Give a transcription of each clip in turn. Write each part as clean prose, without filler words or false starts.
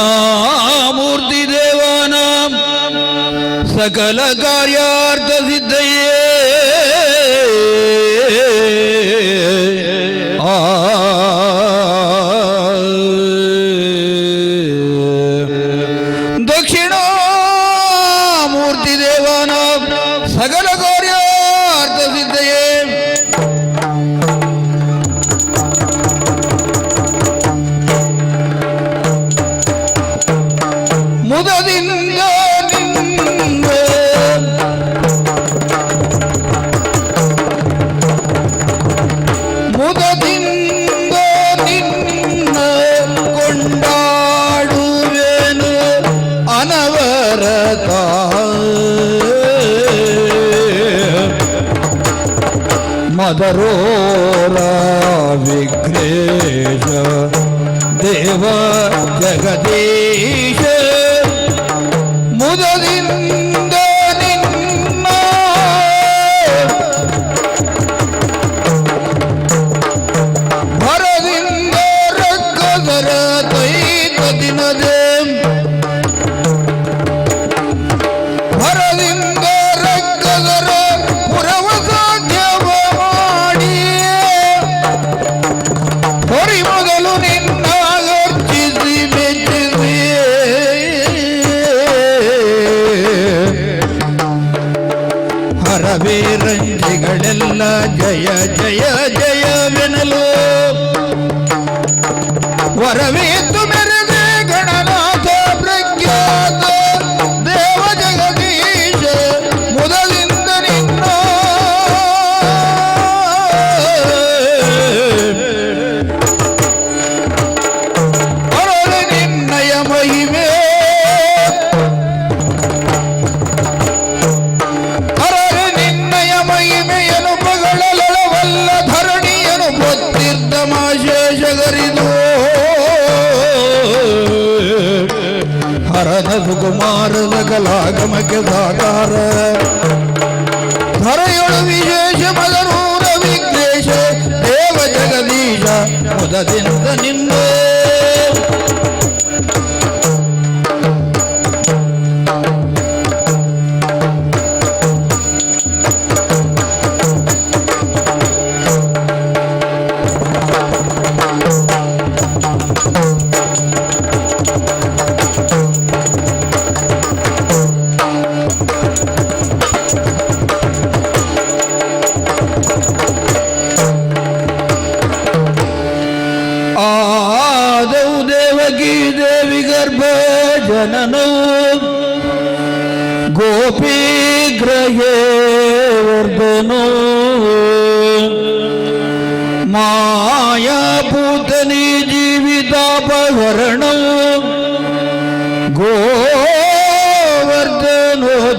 दक्षिणामूर्ति देवानां सकल कार्यार्थ सिद्धये दक्षिणामूर्ति देवानां सकल कार्यार्थ सिद्धये ಮುದದಿಂದ ನಿನ್ನ ಕೊಂಡಾಡುವೆನು ಅನವರತ ಮದರೋರ ವಿಘ್ನೇಶ ದೇವ ಜಗದೀಶ ಮುದದಿಂದ ನಿನ್ನ ಭರದಿಂದ ರಕ್ಕಸರ ದೈತ ದಿನದೇ ಭರದಿಂದ ರಕ್ಕಸರ ಪುರವ ಸಾಧ್ಯವ ಮಾಡಿ ಹೊರಿ ಮೊದಲು ನಿನ್ನ ಅರ್ಚಿಸಿ ಮೆಚ್ಚಿಸಿ ಹರವೀರಂಜಿಗಳೆಲ್ಲ ಜಯ ಜಯ ಜಯವೆನಲು ವರವೇತು ಮೆರೆದೆ ಗಣನಾಥ ಪ್ರಖ್ಯಾತ ದೇವ ಜಗದೀಶ ಮೊದಲಿಂದ ನಿನ್ನ ಅರಳು ನಿನ್ನಯ ಮಹಿಮೆ ಮಹಿಮೆಯನು ಪಗಳಲವಲ್ಲ ಧರಣಿಯನು ಪೊತ್ತಿರ್ದಮಾಶೇಷಗರಿದು ಹರನ ಸುಕುಮಾರದ ಕಲಾಗಮಕ್ಕೆ ಸಾಕಾರ ಧರೆಯೊಳು ವಿಶೇಷ ಮದರೂರ ವಿಘ್ನೇಶ ದೇವ ಜಗದೀಶ ಮುದದಿಂದ ನಿನ್ನ ದೇವಿ ಗರ್ಭ ಜನನೋ ಗೋಪಿ ಗ್ರಹೇ ವರ್ಧನೋ ಮಾಯಾಭೂತನಿ ಜೀವಿತಾಪಹರಣೋ ಗೋವರ್ಧನೋ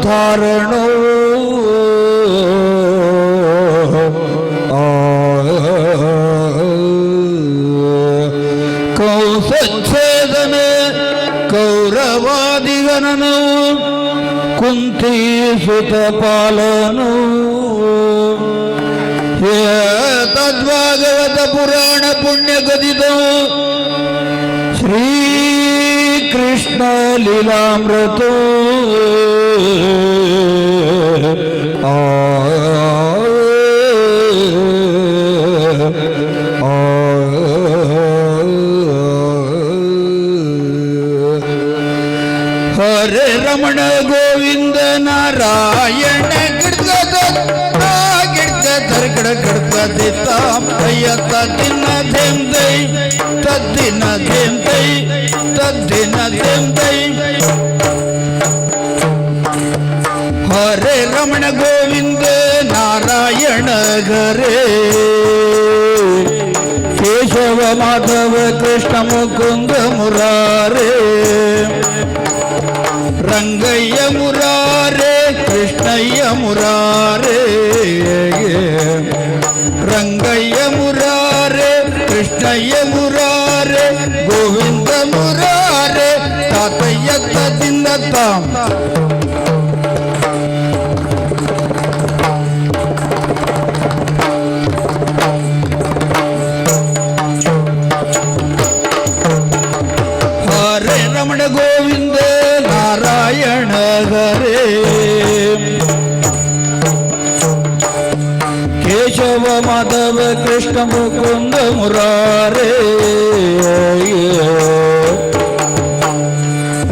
ಧಾರಣೋ ಸಚ್ಛೇದನ ಕೌರವಾದಿಗಣನು ಕುಂತಿ ಸುತ ಪಾಲನು ತದ್ಭಾಗವತ ಪುರಾಣ ಪುಣ್ಯ ಗದಿತವು ಶ್ರೀಕೃಷ್ಣ ಲೀಲಾಮೃತ ಹರೇ ರಮಣ ಗೋವಿಂದ ನಾರಾಯಣ ಗಿಡ್ಗದ ತರ್ಕಡ ಕಡ್ಕದಿ ತಾಮಯ್ಯ ತದ್ದಿನ ಧೇಂದೈ ತದ್ದಿನ ಧೇಂದೈ ತದ್ದಿನ ಧೇಂದೈ ಹರೇ ರಮಣ ಗೋವಿಂದ ನಾರಾಯಣ ಗರೇ ಕೇಶವ ಮಾಧವ ಕೃಷ್ಣ ಮುಕುಂದ ಮುರಾರೇ ರಂಗಯ್ಯ ಮುರಾರೇ ಕೃಷ್ಣಯ್ಯ ಮುರಾರೇ ರಂಗಯ್ಯ ಮುರಾರೇ ಕೃಷ್ಣಯ್ಯ ಮುರಾರೇ ಗೋವಿಂದ ಮುರಾರೇ ತಾತಯ್ಯ ತದಿಂದ ತಾಂ ಕೇಶವ ಮಾಧವ ಕೃಷ್ಣ ಮುಕುಂದ ಮುರಾರೇ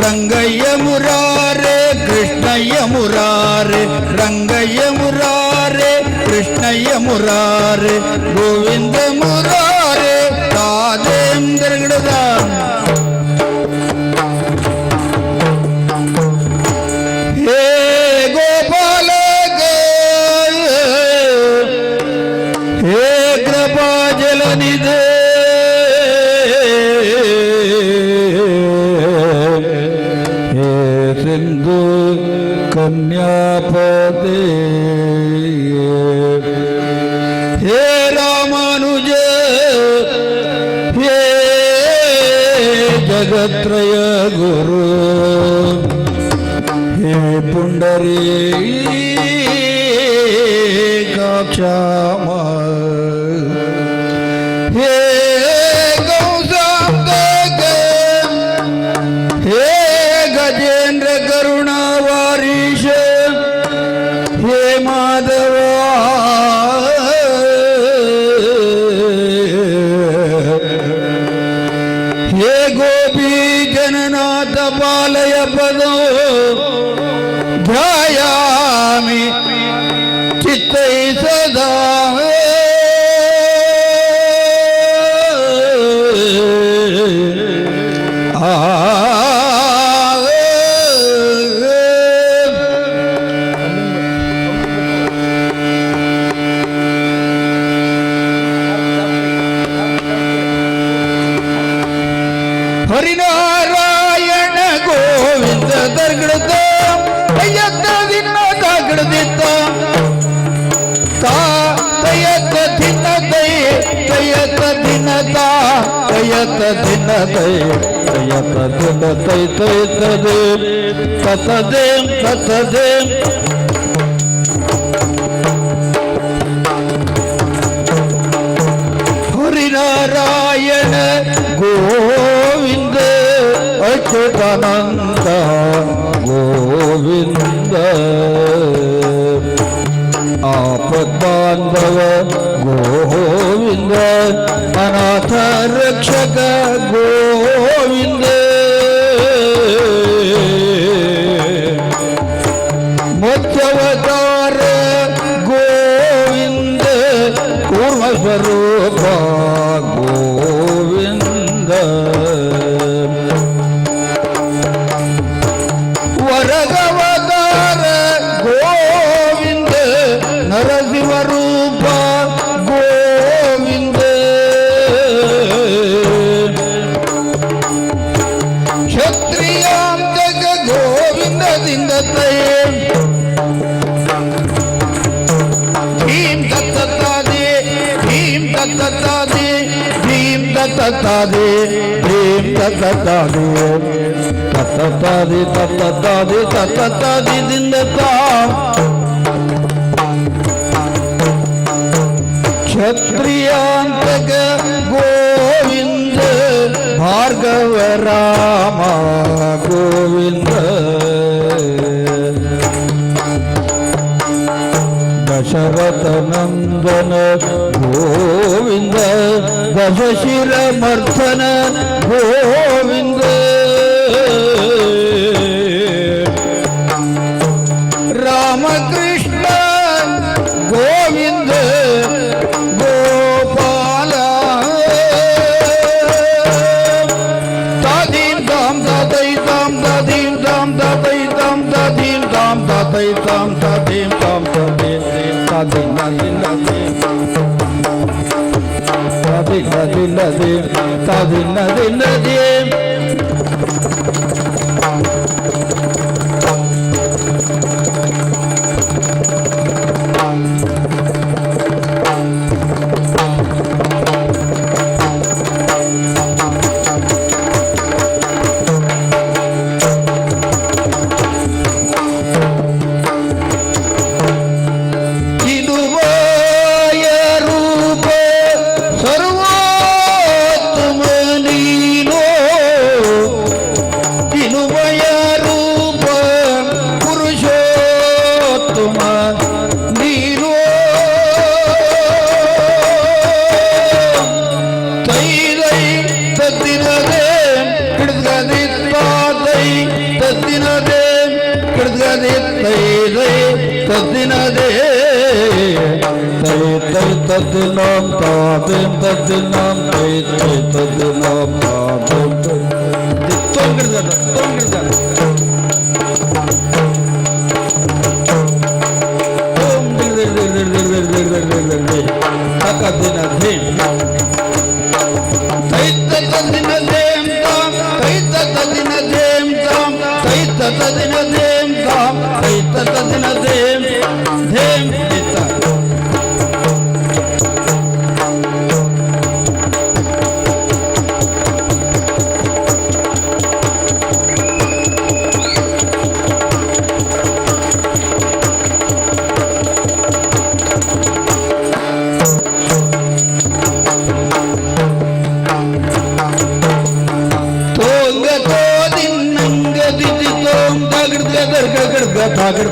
ರಂಗಯ್ಯ ಮುರಾರೇ ಕೃಷ್ಣಯ್ಯ ಮುರಾರೇ ರಂಗಯ್ಯ ಮುರಾರೇ ಕೃಷ್ಣಯ್ಯ ಮುರಾರೇ ಗೋವಿಂದ ಮುರಾರೇ ತಾದೇಂದ್ರಗಡದ ಹೇ ಗೋಪಾಲ ಹೇ ಕೃಪಾ ಜಲನಿಧಿ ಹೇ ಸಿಂಧು ಕನ್ಯಾಪತಿ ಹೇ ರಾಮಾನುಜ ಹೇ ಜಗತ್ರಯ ಗುರು ಹೇ ಪುಂಡರೀಕಾಕ್ಷಮ ಹೇ ಗೌಸಾಂತಕ ಹೇ ಗಜೇಂದ್ರ ಕರುಣಾವಾರೀಶ ಹೇ ಮಾಧವ ಹೇ ಗೋಪಿ ಜನನಾಥ ಪಾಲಯ ಪದೋ ಧ್ಯಾಯಾಮಿ ಚಿತ್ತೈ ಸದಾ ಹರಿನಾರಾಯಣ ಗೋವಿಂದ ದರ್ಗಡದ ತಯ್ಯತ್ತ ದಿನ ತಗಡದಿದ್ದ ತಯ್ಯತ್ತ ದಿನ ತಯ್ಯತ್ತ ದಿನ ತಯ್ಯತ್ತ ದಿನ ತಯ್ಯತ್ತ ದಿನ ತೈತದೆ ತತದೆ ತತದೆ ಹರಿನಾರಾಯಣ ಗೋವಿಂದ ಅಚ್ಯುತಾನಂದ ಗೋವಿಂದ ಆಪದ್ಬಾಂಧವ ಗೋವಿಂದ ಅನಾಥ ರಕ್ಷಕ ಗೋವಿಂದ ಮತ್ಸ್ಯವತಾರ ಗೋವಿಂದ ಕೂರ್ಮ ಸ್ವರೂಪ ಗೋವಿಂದ ವರಗವತಾರ ಗೋವಿಂದ ನರಸಿಂಹ ರೂಪ ಗೋವಿಂದ ಕ್ಷತ್ರಿಯಾಂತಕ ಗೋವಿಂದದಿಂದ ಭೀಂ ದತ್ತಾದಿ ಭೀಂ ದತ್ತಾದಿ ಭೀಂ ದತ್ತಾದಿ ಭೀಂ ದತ್ತಾದಿ ತತ್ತಾದಿ ತತ್ತಾದಿ ತತ್ತಾದಿ ದಿಂದ ಕ್ಷತ್ರಿಯಾಂತಕ ಗೋವಿಂದ ಭಾರ್ಗವ ರಾಮ ಗೋವಿಂದ ದಶರಥ ನಂದನ ಗೋವಿಂದ ದಶಶಿರ ಮರ್ಥನ ಗೋವಿಂದ ರಾಮಕೃಷ್ಣ ಗೋವಿಂದ ಗೋಪಾಲ ತಾದೀಂ ದಾಂ ದಾದೈ ದಾಂ ದಾದೀಂ ದಾಂ ದಾದೈ ದಾಂ ದಾದೀಂ ದಾಂ ದಾದೈ ದಾಂ ದಾದೀಂ ದಾಂ ದಾದೀಂ ದಾದೀಂ ದಾದೀಂ ದಾದೀಂ ದಾದೀಂ ದಾದೀಂ ದಾದೀಂ ಸರ್ವೋತ್ತಮ ನೀನೋ tadinam tadim tadinam tadinam tadim Tagar